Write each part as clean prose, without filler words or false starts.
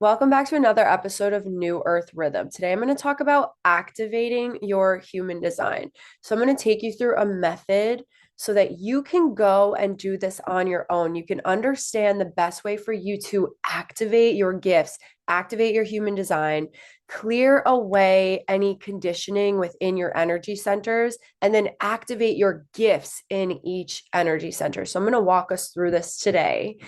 Welcome back to another episode of New Earth Rhythm. Today I'm going to talk about activating your human design. So I'm going to take you through a method so that you can go and do this on your own. You can understand the best way for you to activate your gifts, activate your human design, clear away any conditioning within your energy centers, and then activate your gifts in each energy center. So I'm going to walk us through this today.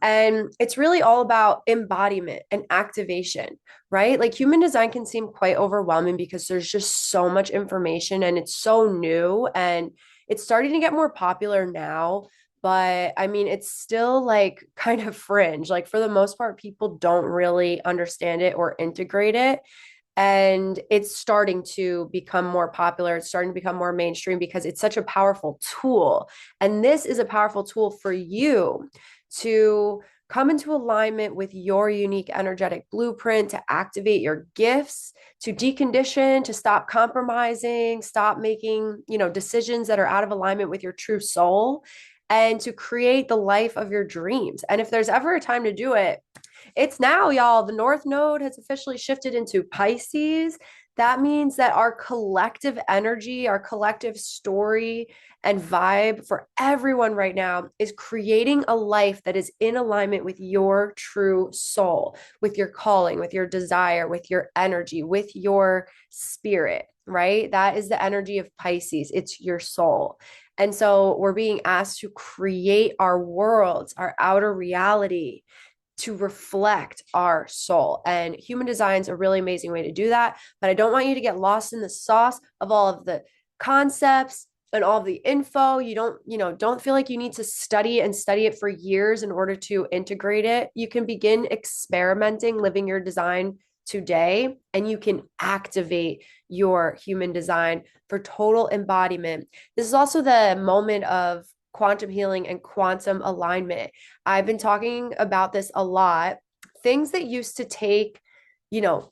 And it's really all about embodiment and activation, right? Like human design can seem quite overwhelming because there's just so much information and it's so new and it's starting to get more popular now. But I mean, it's still like kind of fringe. Like for the most part, people don't really understand it or integrate it. And it's starting to become more popular. It's starting to become more mainstream because it's such a powerful tool. And this is a powerful tool for you to come into alignment with your unique energetic blueprint, to activate your gifts, to decondition, to stop compromising, stop making, decisions that are out of alignment with your true soul, and to create the life of your dreams. And if there's ever a time to do it, it's now, y'all. The North Node has officially shifted into Pisces. That means that our collective energy, our collective story and vibe for everyone right now is creating a life that is in alignment with your true soul, with your calling, with your desire, with your energy, with your spirit, right? That is the energy of Pisces. It's your soul. And so we're being asked to create our worlds, our outer reality to reflect our soul. And human design is a really amazing way to do that. But I don't want you to get lost in the sauce of all of the concepts and all of the info. You don't feel like you need to study and study it for years in order to integrate it. You can begin experimenting, living your design today, and you can activate your human design for total embodiment. This is also the moment of quantum healing and quantum alignment. I've been talking about this a lot. Things that used to take,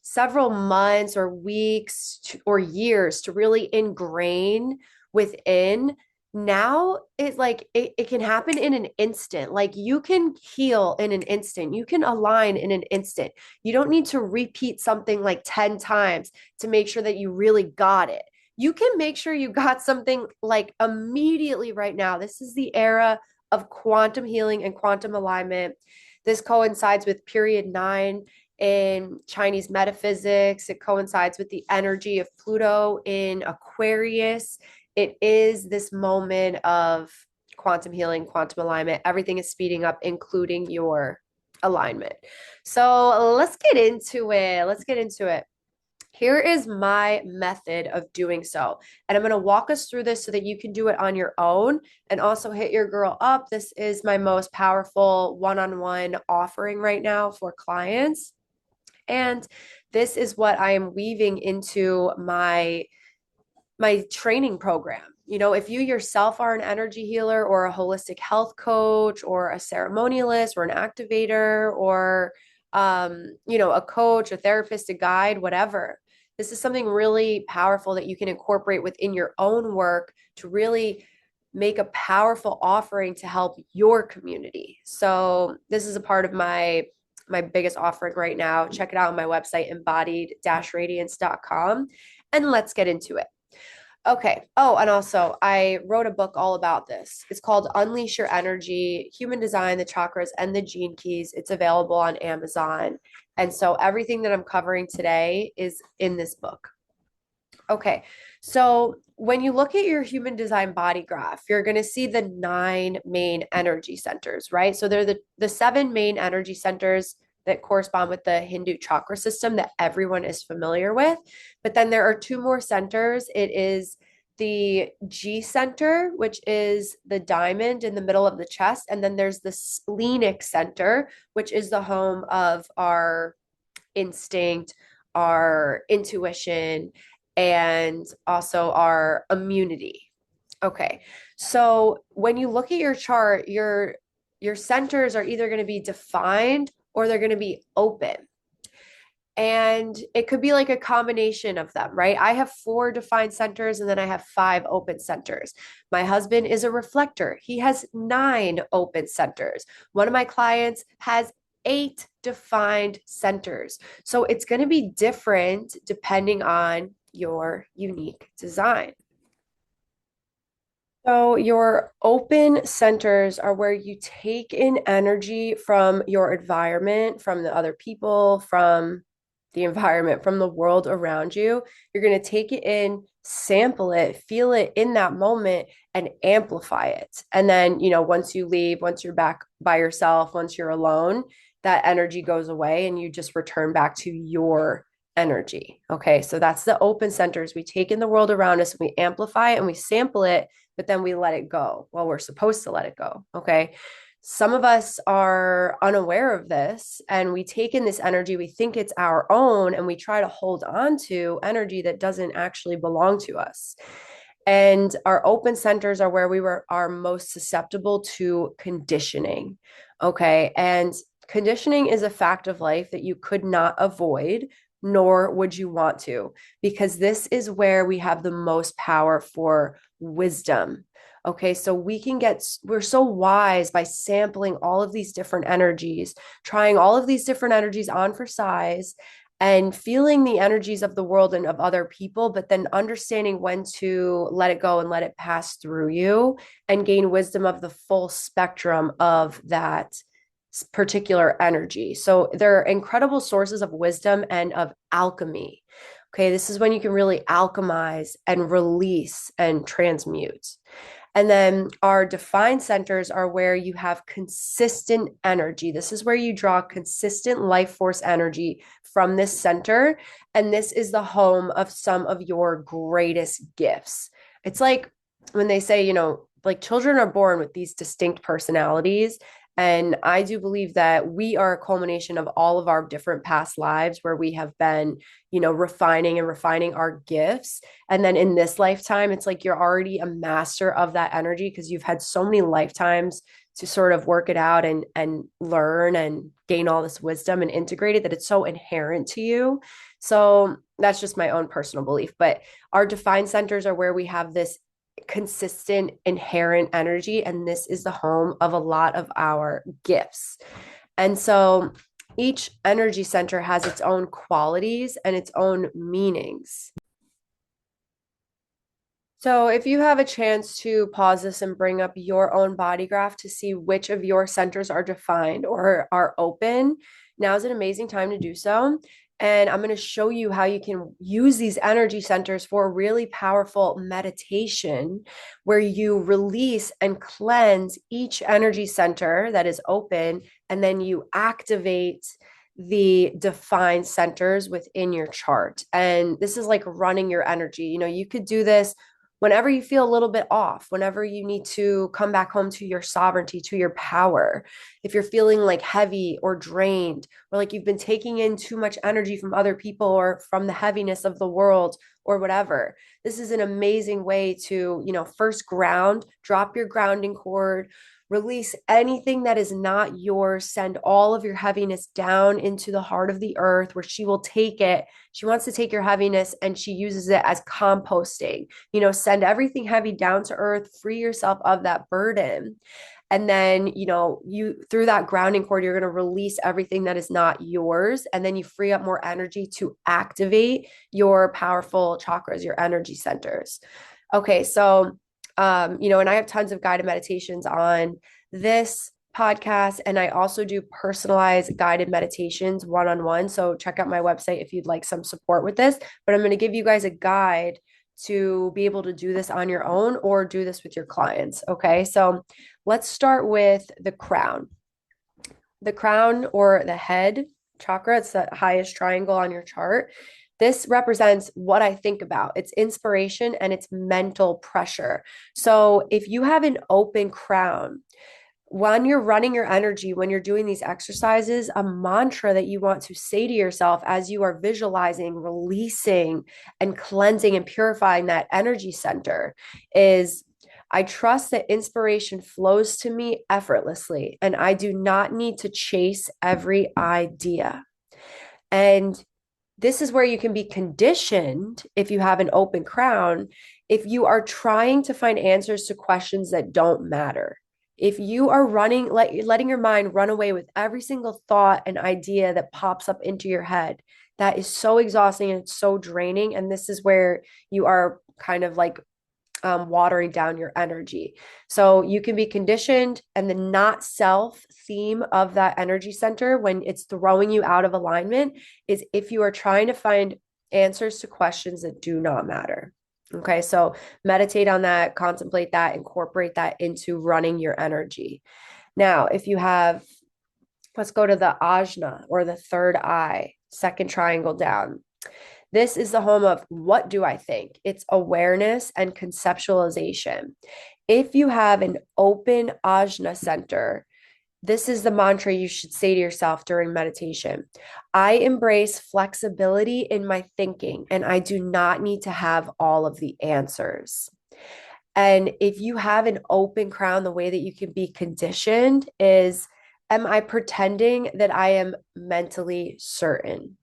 several months or weeks or years to really ingrain within, now it can happen in an instant. Like you can heal in an instant. You can align in an instant. You don't need to repeat something like 10 times to make sure that you really got it. You can make sure you got something like immediately right now. This is the era of quantum healing and quantum alignment. This coincides with period 9 in Chinese metaphysics. It coincides with the energy of Pluto in Aquarius. It is this moment of quantum healing, quantum alignment. Everything is speeding up, including your alignment. So let's get into it. Here is my method of doing so. And I'm going to walk us through this so that you can do it on your own and also hit your girl up. This is my most powerful one-on-one offering right now for clients. And this is what I am weaving into my training program. If you yourself are an energy healer or a holistic health coach or a ceremonialist or an activator or a coach, a therapist, a guide, whatever. This is something really powerful that you can incorporate within your own work to really make a powerful offering to help your community. So this is a part of my biggest offering right now. Check it out on my website, embodied-radiance.com, and let's get into it. Okay. Oh, and also I wrote a book all about this. It's called Unleash Your Energy, Human Design, the Chakras, and the Gene Keys. It's available on Amazon. And so everything that I'm covering today is in this book. Okay. So when you look at your human design body graph, you're going to see the 9 main energy centers, right? So they're the 7 main energy centers that correspond with the Hindu chakra system that everyone is familiar with. But then there are 2 more centers. It is the G center, which is the diamond in the middle of the chest. And then there's the splenic center, which is the home of our instinct, our intuition, and also our immunity. Okay. So when you look at your chart, your centers are either going to be defined or they're going to be open. And it could be like a combination of them, right? I have 4 defined centers and then I have 5 open centers. My husband is a reflector. He has 9 open centers. One of my clients has 8 defined centers. So it's going to be different depending on your unique design. So, your open centers are where you take in energy from your environment, from the other people, from the environment, from the world around you. You're going to take it in, sample it, feel it in that moment, and amplify it. And then, once you leave, once you're back by yourself, once you're alone, that energy goes away and you just return back to your energy. Okay. So, that's the open centers. We take in the world around us, we amplify it, and we sample it, but then we let it go. Well, we're supposed to let it go. Okay. Some of us are unaware of this and we take in this energy, we think it's our own, and we try to hold on to energy that doesn't actually belong to us. And our open centers are where are most susceptible to conditioning. Okay. And conditioning is a fact of life that you could not avoid, nor would you want to, because this is where we have the most power for wisdom. Okay, so we're so wise by sampling all of these different energies, trying all of these different energies on for size, and feeling the energies of the world and of other people, but then understanding when to let it go and let it pass through you and gain wisdom of the full spectrum of that particular energy. So they're incredible sources of wisdom and of alchemy. Okay, this is when you can really alchemize and release and transmute. And then our defined centers are where you have consistent energy. This is where you draw consistent life force energy from this center. And this is the home of some of your greatest gifts. It's like when they say, like children are born with these distinct personalities. And I do believe that we are a culmination of all of our different past lives where we have been, refining and refining our gifts. And then in this lifetime, it's like you're already a master of that energy because you've had so many lifetimes to sort of work it out and learn and gain all this wisdom and integrate it that it's so inherent to you. So that's just my own personal belief. But our defined centers are where we have this consistent inherent energy, and this is the home of a lot of our gifts. And so each energy center has its own qualities and its own meanings. So if you have a chance to pause this and bring up your own body graph to see which of your centers are defined or are open, now is an amazing time to do so. And I'm going to show you how you can use these energy centers for a really powerful meditation where you release and cleanse each energy center that is open, and then you activate the defined centers within your chart. And this is like running your energy. You could do this whenever you feel a little bit off, whenever you need to come back home to your sovereignty, to your power, if you're feeling like heavy or drained, or like you've been taking in too much energy from other people or from the heaviness of the world or whatever. This is an amazing way to, first ground, drop your grounding cord, release anything that is not yours, send all of your heaviness down into the heart of the earth where she will take it. She wants to take your heaviness and she uses it as composting. Send everything heavy down to earth, free yourself of that burden. And then, you through that grounding cord, you're going to release everything that is not yours. And then you free up more energy to activate your powerful chakras, your energy centers. Okay, so and I have tons of guided meditations on this podcast, and I also do personalized guided meditations one-on-one. So check out my website if you'd like some support with this. But I'm going to give you guys a guide to be able to do this on your own or do this with your clients. Okay, so let's start with the crown. The crown or the head chakra, it's the highest triangle on your chart. This represents what I think about. It's inspiration and it's mental pressure. So if you have an open crown, when you're running your energy, when you're doing these exercises, a mantra that you want to say to yourself as you are visualizing, releasing, and cleansing and purifying that energy center is, I trust that inspiration flows to me effortlessly, and I do not need to chase every idea. And this is where you can be conditioned if you have an open crown, if you are trying to find answers to questions that don't matter. If you are letting your mind run away with every single thought and idea that pops up into your head, that is so exhausting and it's so draining. And this is where you are kind of like watering down your energy. So you can be conditioned, and the not self theme of that energy center, when it's throwing you out of alignment, is if you are trying to find answers to questions that do not matter. Okay, so meditate on that, contemplate that, incorporate that into running your energy. Now, if you have, let's go to the Ajna, or the third eye, second triangle down. This is the home of what do I think? It's awareness and conceptualization. If you have an open Ajna center, this is the mantra you should say to yourself during meditation. I embrace flexibility in my thinking, and I do not need to have all of the answers. And if you have an open crown, the way that you can be conditioned is, am I pretending that I am mentally certain?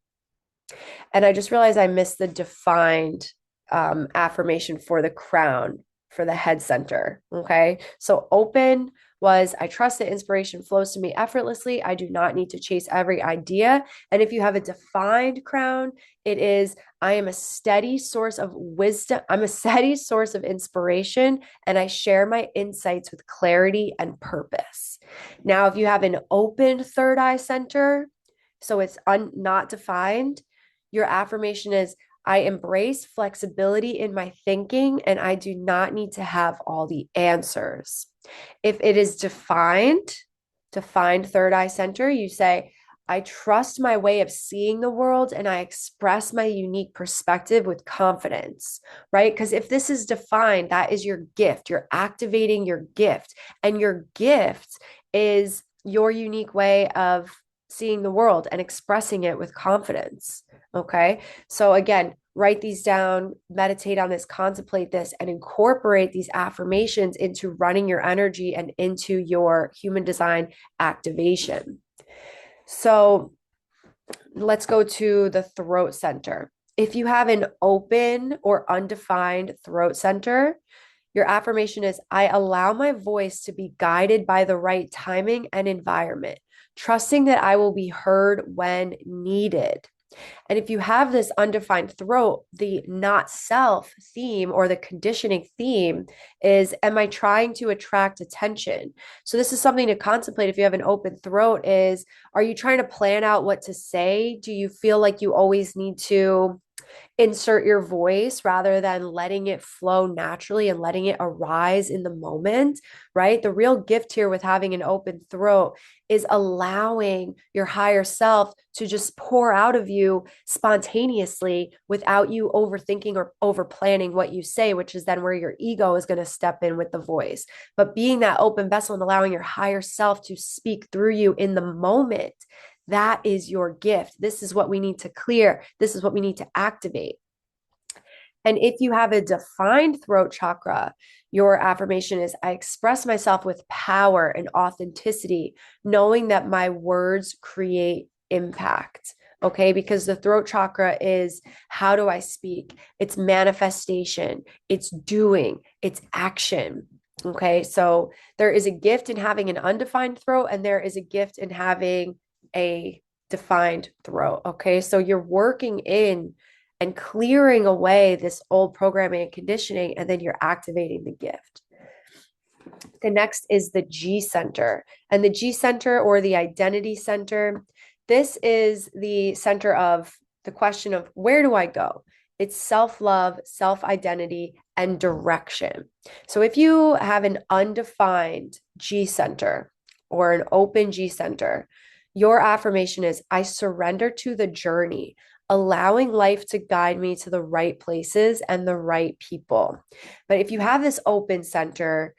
And I just realized I missed the defined affirmation for the crown, for the head center. Okay. So open was, I trust that inspiration flows to me effortlessly. I do not need to chase every idea. And if you have a defined crown, it is, I am a steady source of wisdom. I'm a steady source of inspiration, and I share my insights with clarity and purpose. Now, if you have an open third eye center, so it's not defined, your affirmation is, I embrace flexibility in my thinking, and I do not need to have all the answers. If it is defined third eye center, you say, I trust my way of seeing the world, and I express my unique perspective with confidence, right? Because if this is defined, that is your gift. You're activating your gift, and your gift is your unique way of seeing the world and expressing it with confidence. Okay. So again, write these down, meditate on this, contemplate this, and incorporate these affirmations into running your energy and into your human design activation. So let's go to the throat center. If you have an open or undefined throat center, your affirmation is, I allow my voice to be guided by the right timing and environment, trusting that I will be heard when needed. And if you have this undefined throat, the not self theme, or the conditioning theme, is, am I trying to attract attention? So this is something to contemplate if you have an open throat is, are you trying to plan out what to say? Do you feel like you always need to insert your voice rather than letting it flow naturally and letting it arise in the moment, right? The real gift here with having an open throat is allowing your higher self to just pour out of you spontaneously without you overthinking or over planning what you say, which is then where your ego is going to step in with the voice. But being that open vessel and allowing your higher self to speak through you in the moment, that is your gift. This is what we need to clear. This is what we need to activate. And if you have a defined throat chakra, your affirmation is, I express myself with power and authenticity, knowing that my words create impact. Okay, because the throat chakra is, how do I speak? It's manifestation, it's doing, it's action. Okay, so there is a gift in having an undefined throat, and there is a gift in having a defined throat. Okay, so you're working in and clearing away this old programming and conditioning, and then you're activating the gift. The next is the G center. And the G center, or the identity center, this is the center of the question of, where do I go? It's self-love, self-identity, and direction. So if you have an undefined G center or an open G center, your affirmation is, I surrender to the journey, allowing life to guide me to the right places and the right people. But if you have this open center,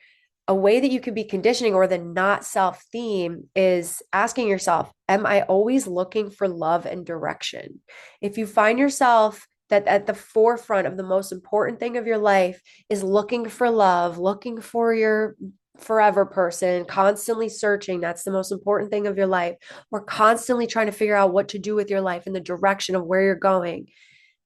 a way that you could be conditioning, or the not self theme, is asking yourself, am I always looking for love and direction? If you find yourself that at the forefront of the most important thing of your life is looking for love, looking for your forever person, constantly searching, that's the most important thing of your life, or constantly trying to figure out what to do with your life and the direction of where you're going,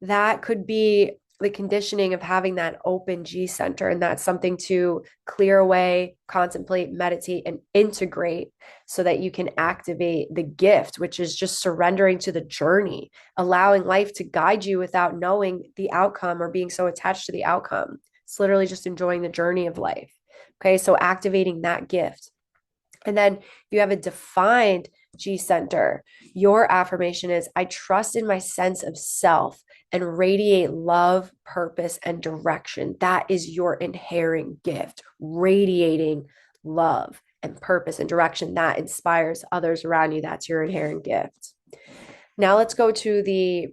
that could be the conditioning of having that open G center. And that's something to clear away, contemplate, meditate, and integrate so that you can activate the gift, which is just surrendering to the journey, allowing life to guide you without knowing the outcome or being so attached to the outcome. It's literally just enjoying the journey of life. Okay. So activating that gift. And then if you have a defined G center, your affirmation is I trust in my sense of self and radiate love, purpose, and direction. That is your inherent gift, radiating love and purpose and direction that inspires others around you. That's your inherent gift. Now let's go to the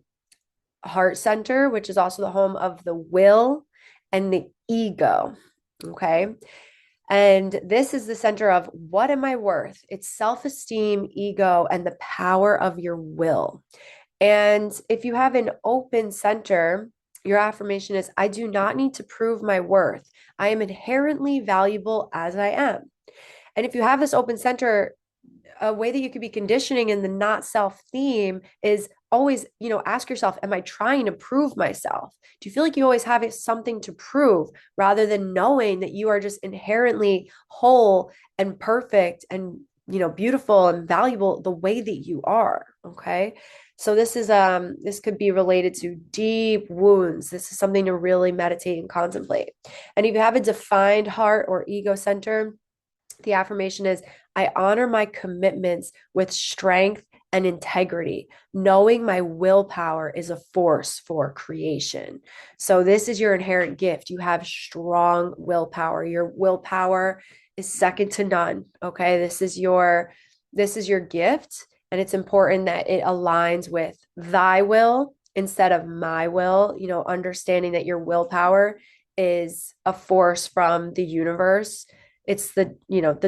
heart center, which is also the home of the will and the ego. Okay. And this is the center of what am I worth? It's self-esteem, ego, and the power of your will. And if you have an open center, your affirmation is I do not need to prove my worth. I am inherently valuable as I am. And if you have this open center, a way that you could be conditioning in the not self theme is always, ask yourself, am I trying to prove myself? Do you feel like you always have something to prove rather than knowing that you are just inherently whole and perfect and, beautiful and valuable the way that you are? Okay. So this could be related to deep wounds. This is something to really meditate and contemplate. And if you have a defined heart or ego center, the affirmation is I honor my commitments with strength and integrity, knowing my willpower is a force for creation. So, this is your inherent gift. You have strong willpower. Your willpower is second to none. Okay. This is your gift. And it's important that it aligns with thy will instead of my will, understanding that your willpower is a force from the universe. It's the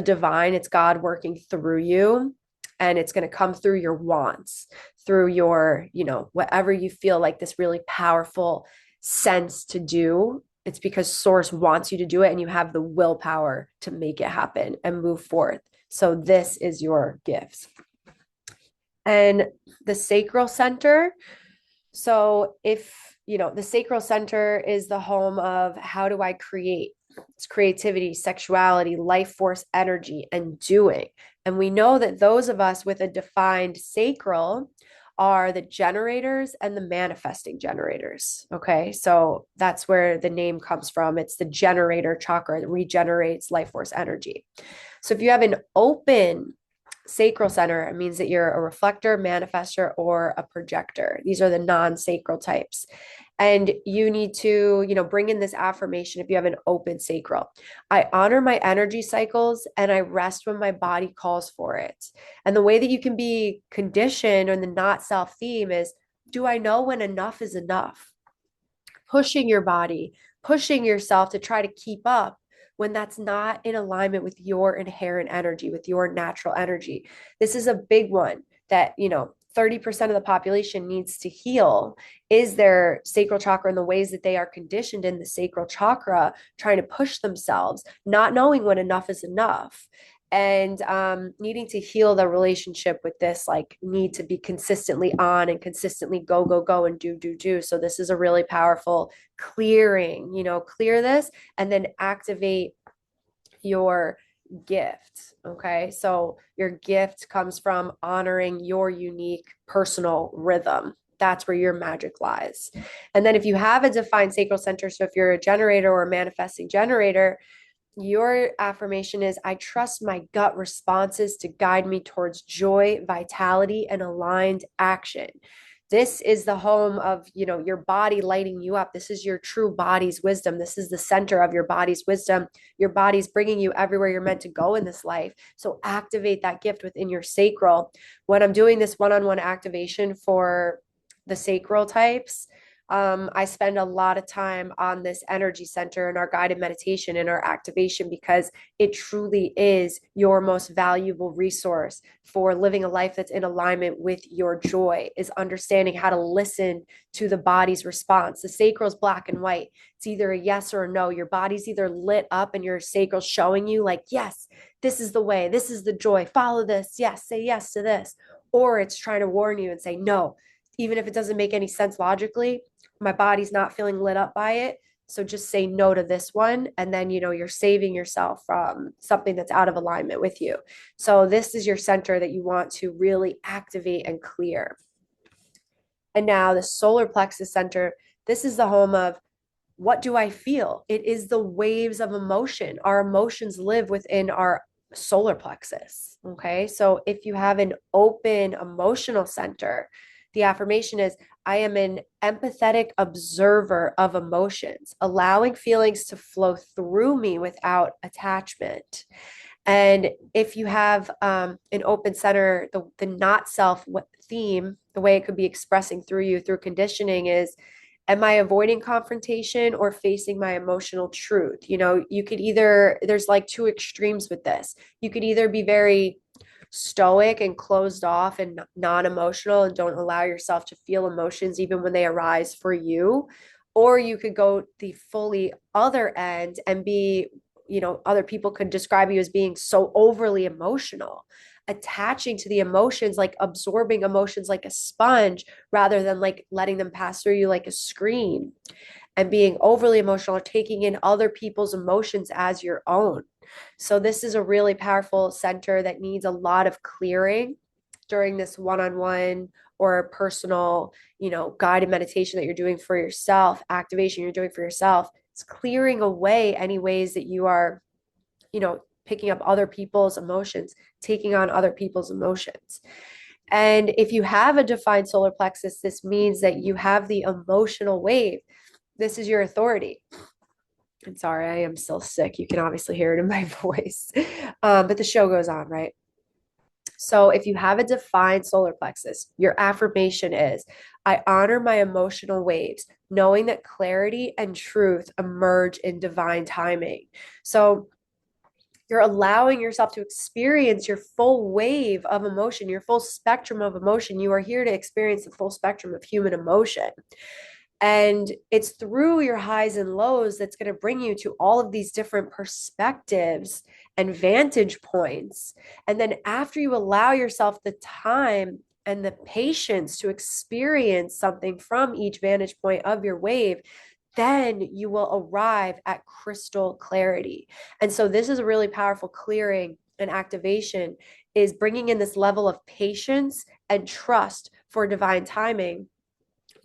divine, it's God working through you, and it's going to come through your wants, through your, whatever you feel like this really powerful sense to do. It's because source wants you to do it and you have the willpower to make it happen and move forth. So this is your gift. And the sacral center, so if, the sacral center is the home of how do I create? It's creativity, sexuality, life force, energy, and doing. And we know that those of us with a defined sacral are the generators and the manifesting generators. Okay. So that's where the name comes from. It's the generator chakra that regenerates life force energy. So if you have an open sacral center, it means that you're a reflector, manifester, or a projector. These are the non-sacral types. And you need to, bring in this affirmation if you have an open sacral. I honor my energy cycles and I rest when my body calls for it. And the way that you can be conditioned on the not self theme is, do I know when enough is enough? Pushing your body, pushing yourself to try to keep up when that's not in alignment with your inherent energy, with your natural energy. This is a big one that, 30% of the population needs to heal is their sacral chakra and the ways that they are conditioned in the sacral chakra, trying to push themselves, not knowing when enough is enough. And needing to heal the relationship with this, like need to be consistently on and consistently go, go, go and do. So this is a really powerful clearing, clear this and then activate your gift. Okay. So your gift comes from honoring your unique personal rhythm. That's where your magic lies. And then if you have a defined sacral center, so if you're a generator or a manifesting generator, your affirmation is I trust my gut responses to guide me towards joy, vitality, and aligned action. This is the home of, your body lighting you up. This is your true body's wisdom. This is the center of your body's wisdom. Your body's bringing you everywhere you're meant to go in this life. So activate that gift within your sacral. When I'm doing this one-on-one activation for the sacral types, I spend a lot of time on this energy center in our guided meditation and our activation because it truly is your most valuable resource for living a life that's in alignment with your joy, is understanding how to listen to the body's response. The sacral is black and white. It's either a yes or a no. Your body's either lit up and your sacral showing you like, yes, this is the way, this is the joy, follow this, yes, say yes to this. Or it's trying to warn you and say, no, even if it doesn't make any sense logically, my body's not feeling lit up by it. So just say no to this one. And then, you're saving yourself from something that's out of alignment with you. So this is your center that you want to really activate and clear. And now the solar plexus center, this is the home of what do I feel? It is the waves of emotion. Our emotions live within our solar plexus. Okay. So if you have an open emotional center, the affirmation is I am an empathetic observer of emotions, allowing feelings to flow through me without attachment. And if you have an open center, the not self theme, the way it could be expressing through you through conditioning is, am I avoiding confrontation or facing my emotional truth? You could either, there's like two extremes with this. You could either be very stoic and closed off and non-emotional and don't allow yourself to feel emotions even when they arise for you, or you could go the fully other end and be, other people could describe you as being so overly emotional, attaching to the emotions, like absorbing emotions like a sponge rather than like letting them pass through you like a screen, and being overly emotional or taking in other people's emotions as your own. So this is a really powerful center that needs a lot of clearing during this one-on-one or personal, guided meditation that you're doing for yourself, activation you're doing for yourself. It's clearing away any ways that you are, picking up other people's emotions, taking on other people's emotions. And if you have a defined solar plexus, this means that you have the emotional wave. This is your authority. I'm sorry, I am still sick. You can obviously hear it in my voice. But the show goes on, right? So if you have a defined solar plexus, your affirmation is, I honor my emotional waves, knowing that clarity and truth emerge in divine timing. So you're allowing yourself to experience your full wave of emotion, your full spectrum of emotion. You are here to experience the full spectrum of human emotion. And it's through your highs and lows that's going to bring you to all of these different perspectives and vantage points. And then after you allow yourself the time and the patience to experience something from each vantage point of your wave, then you will arrive at crystal clarity. And so this is a really powerful clearing and activation, is bringing in this level of patience and trust for divine timing,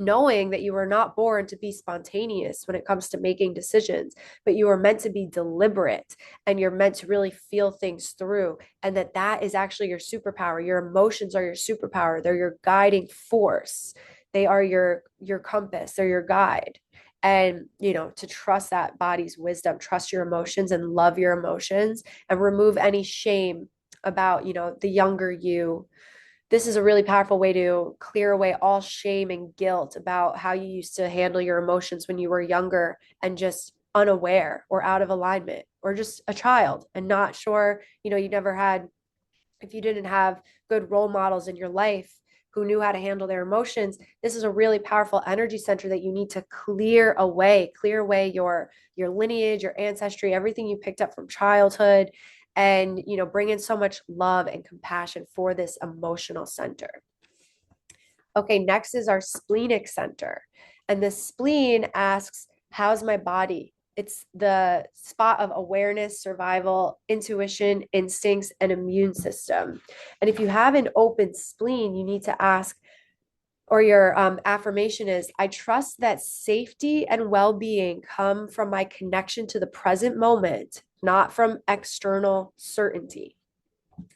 knowing that you are not born to be spontaneous when it comes to making decisions, but you are meant to be deliberate, and you're meant to really feel things through, and that is actually your superpower. Your emotions are your superpower. They're your guiding force. They are your compass. They're your guide. And to trust that body's wisdom, trust your emotions and love your emotions, and remove any shame about the younger you. This is a really powerful way to clear away all shame and guilt about how you used to handle your emotions when you were younger and just unaware or out of alignment, or just a child and not sure, you never had, if you didn't have good role models in your life who knew how to handle their emotions. This is a really powerful energy center that you need to clear away your lineage, your ancestry, everything you picked up from childhood, and bring in so much love and compassion for this emotional center. Okay, next is our splenic center. And the spleen asks, how's my body? It's the spot of awareness, survival, intuition, instincts, and immune system. And if you have an open spleen, you need to ask, or your affirmation is, I trust that safety and well-being come from my connection to the present moment, not from external certainty.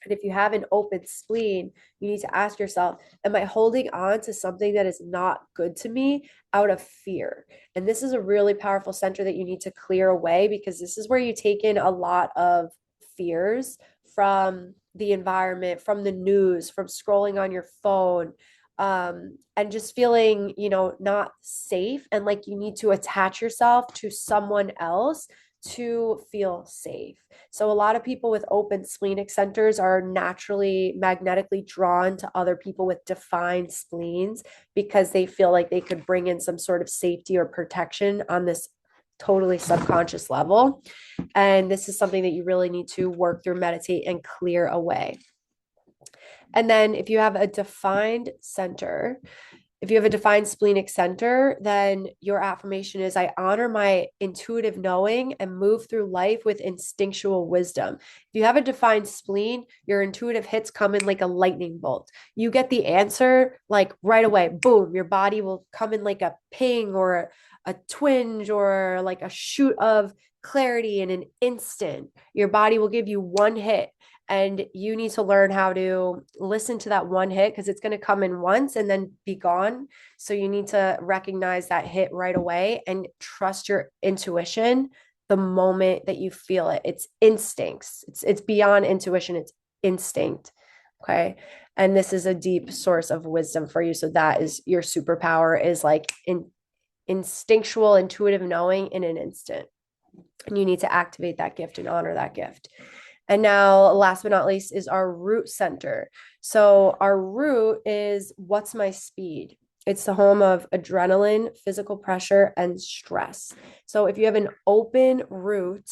And if you have an open spleen, you need to ask yourself, am I holding on to something that is not good to me out of fear? And this is a really powerful center that you need to clear away, because this is where you take in a lot of fears from the environment, from the news, from scrolling on your phone, and just feeling, not safe, and like you need to attach yourself to someone else to feel safe. So a lot of people with open splenic centers are naturally magnetically drawn to other people with defined spleens, because they feel like they could bring in some sort of safety or protection on this totally subconscious level. And this is something that you really need to work through, meditate, and clear away. And then if you have a defined center, If you have a defined splenic center, then your affirmation is I honor my intuitive knowing and move through life with instinctual wisdom. If you have a defined spleen, your intuitive hits come in like a lightning bolt. You get the answer like right away. Boom, your body will come in like a ping or a twinge or like a shoot of clarity in an instant. Your body will give you one hit, and you need to learn how to listen to that one hit because it's going to come in once and then be gone. So you need to recognize that hit right away and trust your intuition the moment that you feel it. It's instincts. It's beyond intuition, it's instinct. Okay? And this is a deep source of wisdom for you. So that is your superpower, is like instinctual intuitive knowing in an instant. And you need to activate that gift and honor that gift. And now, last but not least, is our root center. So, our root is what's my speed? It's the home of adrenaline, physical pressure, and stress. So, if you have an open root,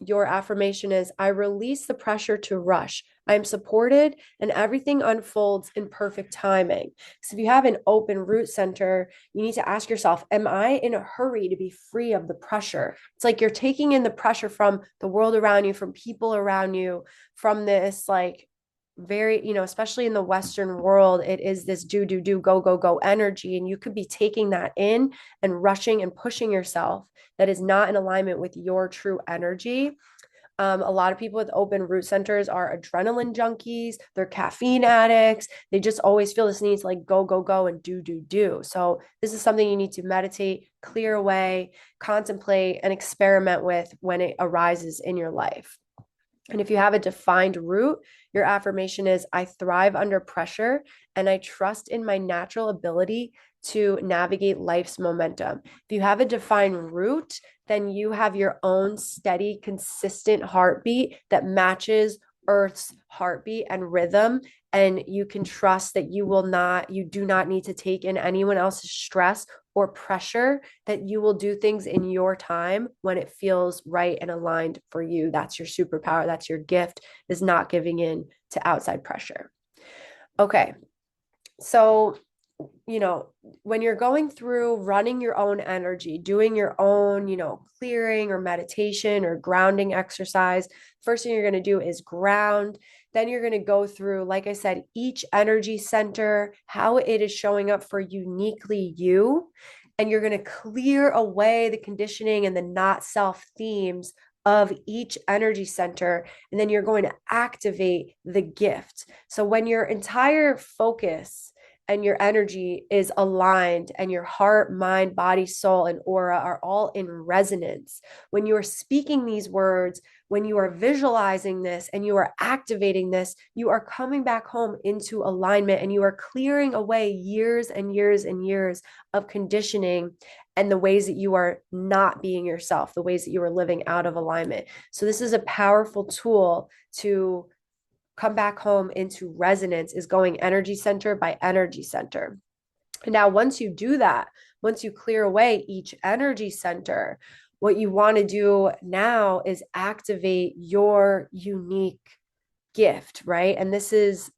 your affirmation is I release the pressure to rush. I'm supported and everything unfolds in perfect timing. So if you have an open root center, you need to ask yourself, am I in a hurry to be free of the pressure? It's like you're taking in the pressure from the world around you, from people around you, from this like very, especially in the Western world, it is this do, go, go, go energy. And you could be taking that in and rushing and pushing yourself that is not in alignment with your true energy. A lot of people with open root centers are adrenaline junkies. They're caffeine addicts. They just always feel this need to like go, go, go and do. So this is something you need to meditate, clear away, contemplate, and experiment with when it arises in your life. And if you have a defined root, your affirmation is I thrive under pressure and I trust in my natural ability to navigate life's momentum. If you have a defined root, then you have your own steady, consistent heartbeat that matches Earth's heartbeat and rhythm. And you can trust that you do not need to take in anyone else's stress or pressure, that you will do things in your time when it feels right and aligned for you. That's your superpower. That's your gift, is not giving in to outside pressure. Okay. So, when you're going through running your own energy, doing your own, clearing or meditation or grounding exercise, first thing you're going to do is ground. Then you're going to go through, like I said, each energy center, how it is showing up for uniquely you. And you're going to clear away the conditioning and the not self themes of each energy center. And then you're going to activate the gift. So when your entire focus and your energy is aligned and your heart, mind, body, soul, and aura are all in resonance, when you are speaking these words, when you are visualizing this and you are activating this, you are coming back home into alignment and you are clearing away years and years and years of conditioning and the ways that you are not being yourself, the ways that you are living out of alignment. So this is a powerful tool to come back home into resonance, is going energy center by energy center. And now, once you do that, once you clear away each energy center, what you want to do now is activate your unique gift, right? And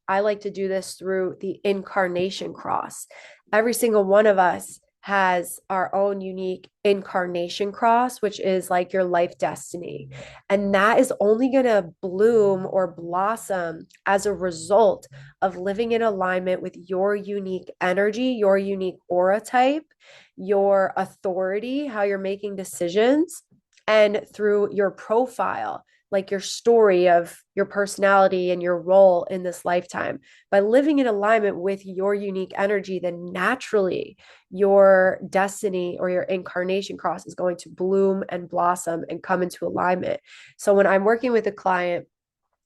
I like to do this through the incarnation cross. Every single one of us has our own unique incarnation cross, which is like your life destiny. And that is only going to bloom or blossom as a result of living in alignment with your unique energy, your unique aura type, your authority, how you're making decisions, and through your profile, like your story of your personality and your role in this lifetime. By living in alignment with your unique energy, then naturally your destiny or your incarnation cross is going to bloom and blossom and come into alignment. So when I'm working with a client,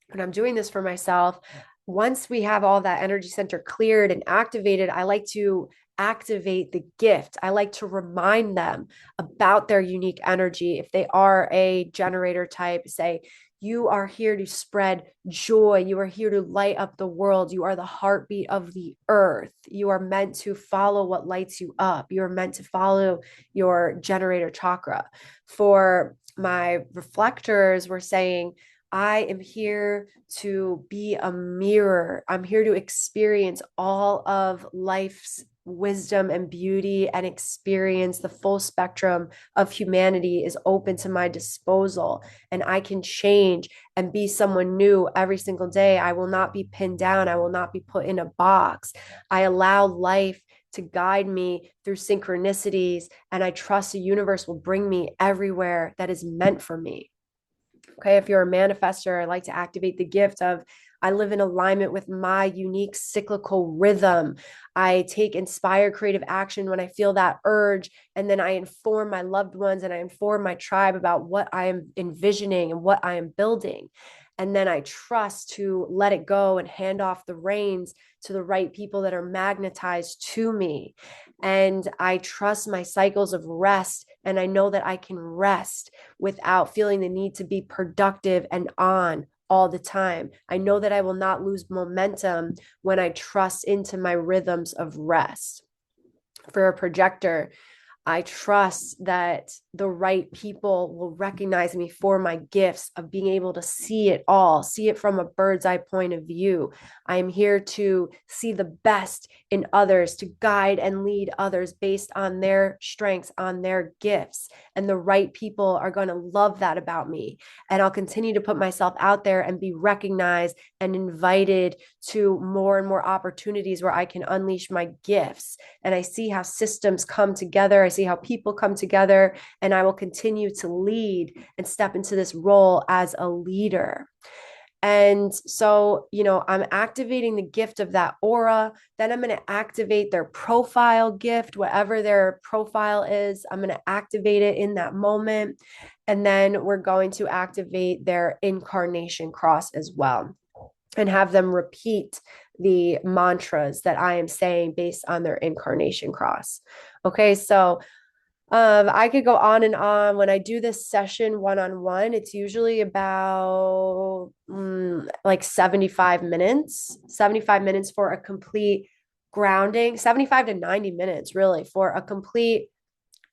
when I'm doing this for myself, once we have all that energy center cleared and activated, I like to activate the gift. I like to remind them about their unique energy. If they are a generator type, say, you are here to spread joy. You are here to light up the world. You are the heartbeat of the earth. You are meant to follow what lights you up. You are meant to follow your generator chakra. For my reflectors, we're saying, I am here to be a mirror. I'm here to experience all of life's wisdom and beauty and experience, the full spectrum of humanity is open to my disposal, and I can change and be someone new every single day. I will not be pinned down. I will not be put in a box. I allow life to guide me through synchronicities, and I trust the universe will bring me everywhere that is meant for me. Okay, if you're a manifester, I like to activate the gift of I live in alignment with my unique cyclical rhythm. I take inspired creative action when I feel that urge, and then I inform my loved ones and I inform my tribe about what I am envisioning and what I am building. And then I trust to let it go and hand off the reins to the right people that are magnetized to me. And I trust my cycles of rest, and I know that I can rest without feeling the need to be productive and on all the time. I know that I will not lose momentum when I trust into my rhythms of rest. For a projector, I trust that the right people will recognize me for my gifts of being able to see it all, see it from a bird's eye point of view. I am here to see the best in others, to guide and lead others based on their strengths, on their gifts. And the right people are going to love that about me. And I'll continue to put myself out there and be recognized and invited to more and more opportunities where I can unleash my gifts. And I see how systems come together. I see how people come together, and I will continue to lead and step into this role as a leader. And so, I'm activating the gift of that aura. Then I'm going to activate their profile gift, whatever their profile is. I'm going to activate it in that moment. And then we're going to activate their incarnation cross as well, and have them repeat the mantras that I am saying based on their incarnation cross. Okay, so I could go on and on. When I do this session one-on-one, it's usually about like 75 minutes for a complete grounding, 75 to 90 minutes really for a complete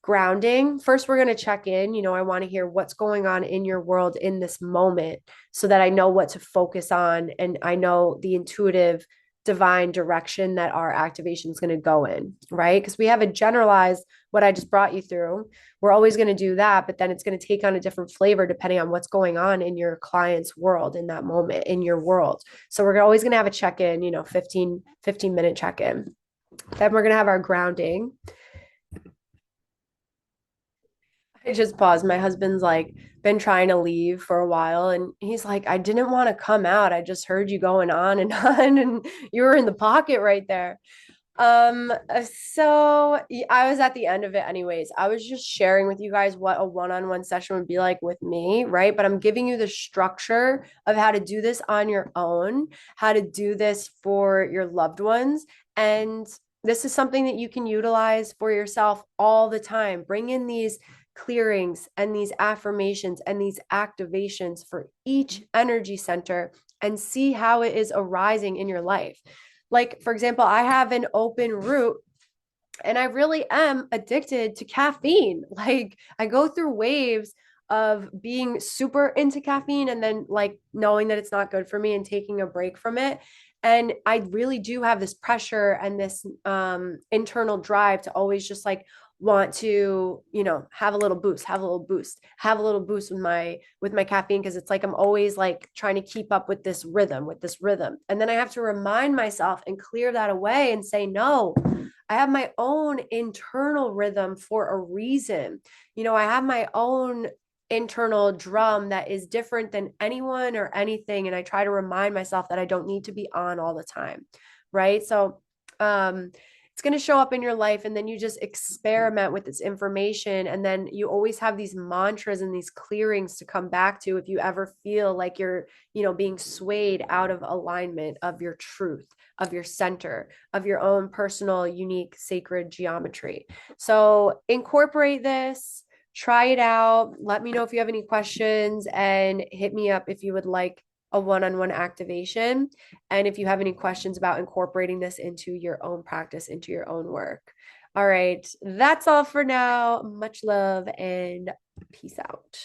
grounding. First, we're going to check in. I want to hear what's going on in your world in this moment so that I know what to focus on and I know the intuitive divine direction that our activation is going to go in, right? Because we have a generalized what I just brought you through. We're always going to do that, but then it's going to take on a different flavor depending on what's going on in your client's world in that moment in your world. So we're always going to have a check-in, 15-minute check-in. Then we're going to have our grounding. I just paused. My husband's like been trying to leave for a while, and he's like, I didn't want to come out. I just heard you going on and on, and you were in the pocket right there. So I was at the end of it anyways. I was just sharing with you guys what a one-on-one session would be like with me, right? But I'm giving you the structure of how to do this on your own, how to do this for your loved ones. And this is something that you can utilize for yourself all the time. Bring in these clearings and these affirmations and these activations for each energy center and see how it is arising in your life. Like, for example, I have an open root and I really am addicted to caffeine. Like, I go through waves of being super into caffeine and then like knowing that it's not good for me and taking a break from it. And I really do have this pressure and this internal drive to always just like want to, have a little boost, have a little boost, have a little boost with my caffeine, because it's like I'm always like trying to keep up with this rhythm. And then I have to remind myself and clear that away and say, no, I have my own internal rhythm for a reason. I have my own internal drum that is different than anyone or anything. And I try to remind myself that I don't need to be on all the time. Right. So, it's going to show up in your life, and then you just experiment with this information, and then you always have these mantras and these clearings to come back to if you ever feel like you're being swayed out of alignment of your truth, of your center, of your own personal unique sacred geometry. So incorporate this, try it out, let me know if you have any questions, and hit me up if you would like a one-on-one activation. And if you have any questions about incorporating this into your own practice, into your own work. All right, that's all for now. Much love and peace out.